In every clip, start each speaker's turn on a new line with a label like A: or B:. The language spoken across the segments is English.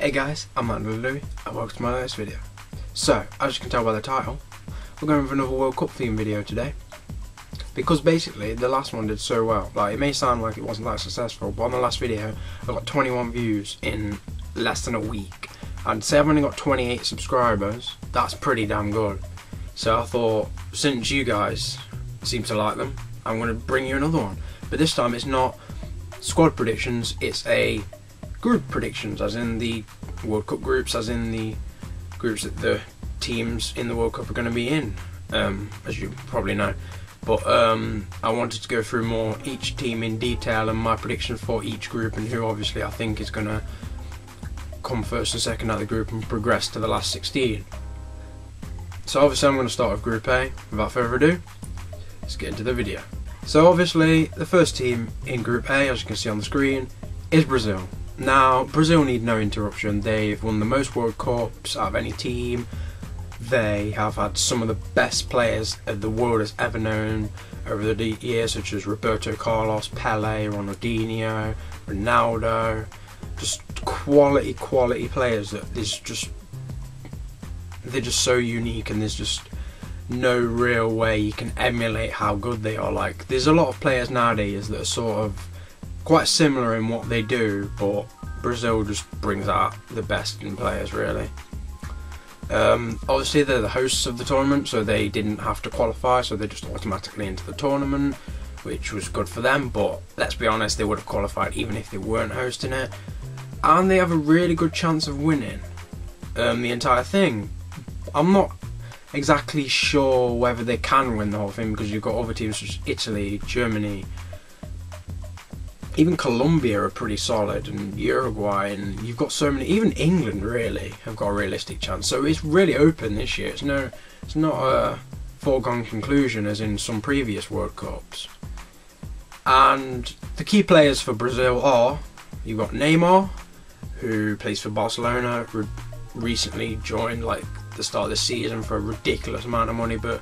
A: Hey guys, I'm Andrew Louis and welcome to my latest video. So, as you can tell by the title, we're going for another World Cup theme video today. Because basically, the last one did so well. Like, it may sound like it wasn't that successful, but on the last video, I got 21 views in less than a week. And say I've only got 28 subscribers, that's pretty damn good. So I thought, since you guys seem to like them, I'm going to bring you another one. But this time it's not squad predictions, it's a group predictions, as in the World Cup groups, as in the groups that the teams in the World Cup are going to be in, as you probably know. But I wanted to go through more each team in detail and my predictions for each group and who obviously I think is going to come first and second out of the group and progress to the last 16. So obviously I'm going to start with Group A. Without further ado, let's get into the video. So obviously the first team in Group A, as you can see on the screen, is Brazil. Now, Brazil need no interruption. They've won the most World Cups out of any team. They have had some of the best players that the world has ever known over the years, such as Roberto Carlos, Pele, Ronaldinho, Ronaldo. Just quality players that they're just so unique, and there's just no real way you can emulate how good they are. Like, there's a lot of players nowadays that are sort of quite similar in what they do, but Brazil just brings out the best in players, really. Obviously they're the hosts of the tournament, so they didn't have to qualify, so they're just automatically into the tournament, which was good for them, but let's be honest, they would have qualified even if they weren't hosting it. And they have a really good chance of winning the entire thing. I'm not exactly sure whether they can win the whole thing, because you've got other teams such as Italy, Germany, even Colombia are pretty solid, and Uruguay, and you've got so many. Even England really have got a realistic chance. So it's really open this year. It's not a foregone conclusion as in some previous World Cups. And the key players for Brazil are, you've got Neymar, who plays for Barcelona, recently joined like the start of the season for a ridiculous amount of money, but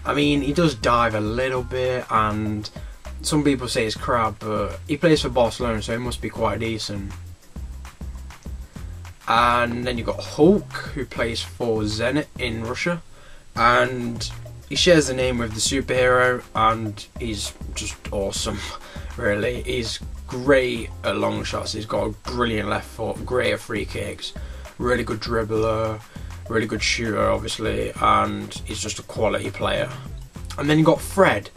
A: I mean, he does dive a little bit, and some people say it's crap, but he plays for Barcelona, so he must be quite decent. And then you've got Hulk, who plays for Zenit in Russia, and he shares the name with the superhero, and he's just awesome, really. He's great at long shots, he's got a brilliant left foot, great at free kicks, really good dribbler, really good shooter obviously, and he's just a quality player. And then you've got Fred.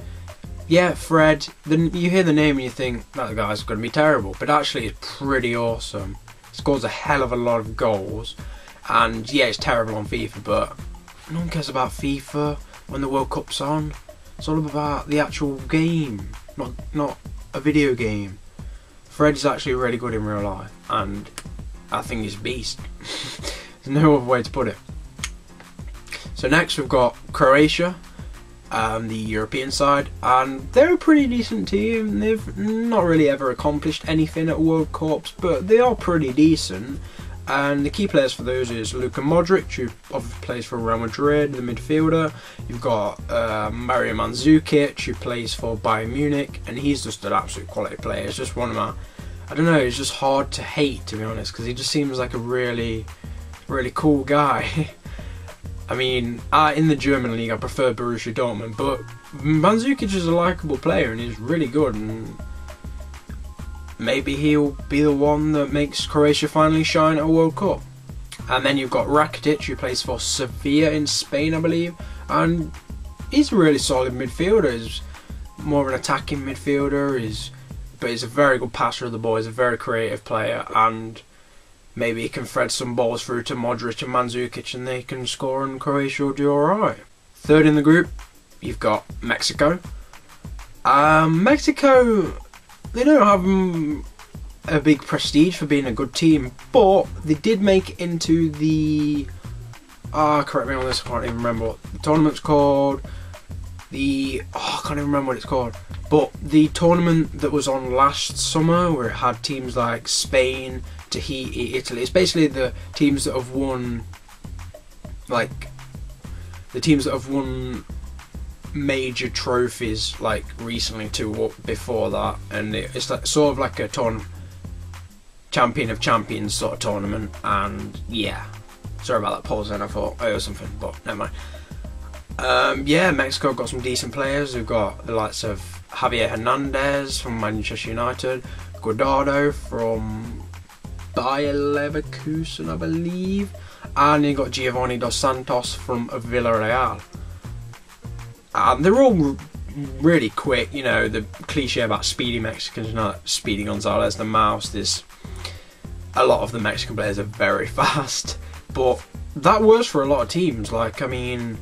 A: Yeah, Fred, then you hear the name and you think that guy's going to be terrible, but actually he's pretty awesome. He scores a hell of a lot of goals, and yeah, it's terrible on FIFA, but no one cares about FIFA when the World Cup's on. It's all about the actual game, not a video game. Fred is actually really good in real life, and I think he's a beast. There's no other way to put it. So next we've got Croatia, the European side, and they're a pretty decent team. They've not really ever accomplished anything at World Cups, but they are pretty decent. And the key players for those is Luka Modric, who obviously plays for Real Madrid, the midfielder. You've got Mario Mandzukic, who plays for Bayern Munich, and he's just an absolute quality player. It's just one of my, I don't know, it's just hard to hate, to be honest, because he just seems like a really cool guy. I mean, in the German league I prefer Borussia Dortmund, but Mandzukic is a likeable player and he's really good, and maybe he'll be the one that makes Croatia finally shine at a World Cup. And then you've got Rakitic, who plays for Sevilla in Spain, I believe, and he's a really solid midfielder. He's more of an attacking midfielder, but he's a very good passer of the ball. He's a very creative player, and maybe he can thread some balls through to Modric and Mandzukic and they can score, and Croatia will do alright. Third in the group, you've got Mexico. Mexico, they don't have a big prestige for being a good team, but they did make it into the... correct me on this, I can't even remember what the tournament's called. I can't even remember what it's called. But the tournament that was on last summer, where it had teams like Spain, Tahiti, Italy, it's basically the teams that have won, like, the teams that have won major trophies, like, recently to before that, and it's like, sort of like a champion of champions sort of tournament. And yeah, sorry about that pause then, I thought I owe something, but never mind. Yeah, Mexico got some decent players. We've got the likes of Javier Hernandez from Manchester United, Guardado from Bayer Leverkusen, I believe, and you got Giovanni Dos Santos from Villarreal. And they're all really quick, you know, the cliche about speedy Mexicans, not Speedy Gonzalez, the mouse. There's a lot of the Mexican players are very fast, but that works for a lot of teams. Like, I mean,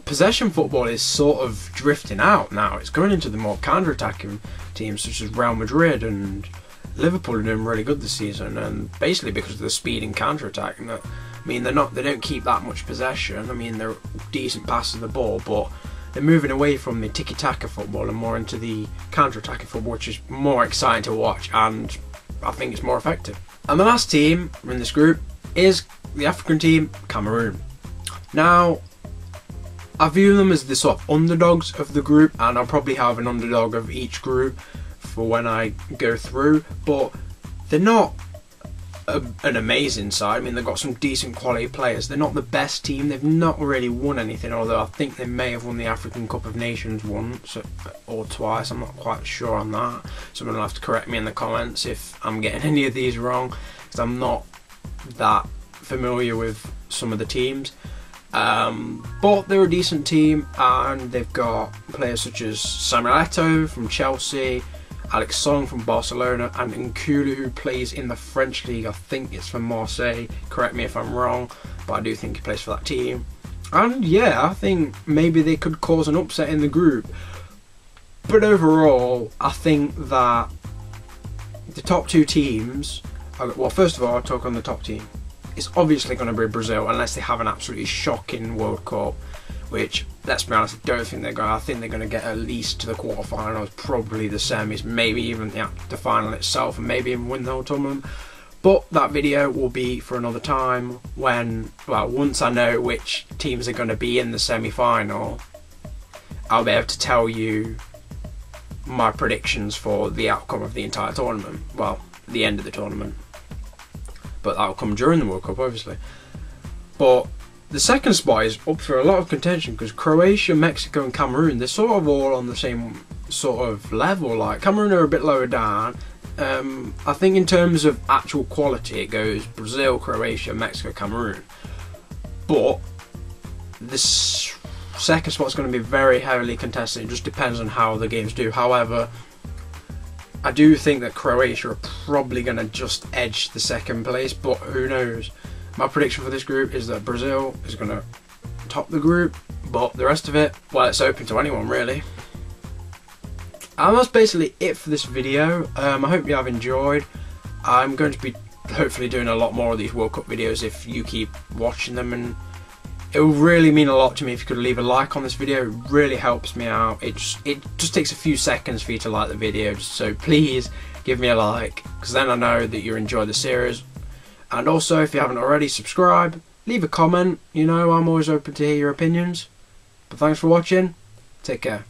A: possession football is sort of drifting out now. It's going into the more counter-attacking teams such as Real Madrid, and Liverpool are doing really good this season, and basically because of the speed and counter-attack. I mean, they don't keep that much possession. I mean, they're decent passes of the ball, but they're moving away from the tiki-taka football and more into the counter-attacking football, which is more exciting to watch, and I think it's more effective. And the last team in this group is the African team, Cameroon. Now, I view them as the sort of underdogs of the group, and I'll probably have an underdog of each group for when I go through, but they're not an amazing side. I mean, they've got some decent quality players. They're not the best team. They've not really won anything, although I think they may have won the African Cup of Nations once or twice. I'm not quite sure on that. Someone will have to correct me in the comments if I'm getting any of these wrong, because I'm not that familiar with some of the teams. But they're a decent team, and they've got players such as Samuel Eto'o from Chelsea, Alex Song from Barcelona, and Nkulu, who plays in the French league. I think it's for Marseille. Correct me if I'm wrong, but I do think he plays for that team. And yeah, I think maybe they could cause an upset in the group. But overall, I think that the top two teams, well, first of all, I'll talk on the top team. It's obviously going to be Brazil, unless they have an absolutely shocking World Cup, which, let's be honest, I don't think they're going to. I think they're going to get at least to the quarterfinals, probably the semis, maybe even the final itself, and maybe even win the whole tournament. But that video will be for another time when, well, once I know which teams are going to be in the semi-final, I'll be able to tell you my predictions for the outcome of the entire tournament. Well, the end of the tournament. But that'll come during the World Cup, obviously. But the second spot is up for a lot of contention, because Croatia, Mexico and Cameroon, they're sort of all on the same sort of level. Like, Cameroon are a bit lower down. I think in terms of actual quality, it goes Brazil, Croatia, Mexico, Cameroon. But this second spot is going to be very heavily contested. It just depends on how the games do. However, I do think that Croatia are probably going to just edge the second place, but who knows. My prediction for this group is that Brazil is going to top the group, but the rest of it, well, it's open to anyone really. And that's basically it for this video. I hope you have enjoyed. I'm going to be hopefully doing a lot more of these World Cup videos if you keep watching them, and it will really mean a lot to me if you could leave a like on this video. It really helps me out. It just takes a few seconds for you to like the video, so please give me a like, because then I know that you enjoy the series. And also, if you haven't already, subscribe, leave a comment. You know, I'm always open to hear your opinions. But thanks for watching. Take care.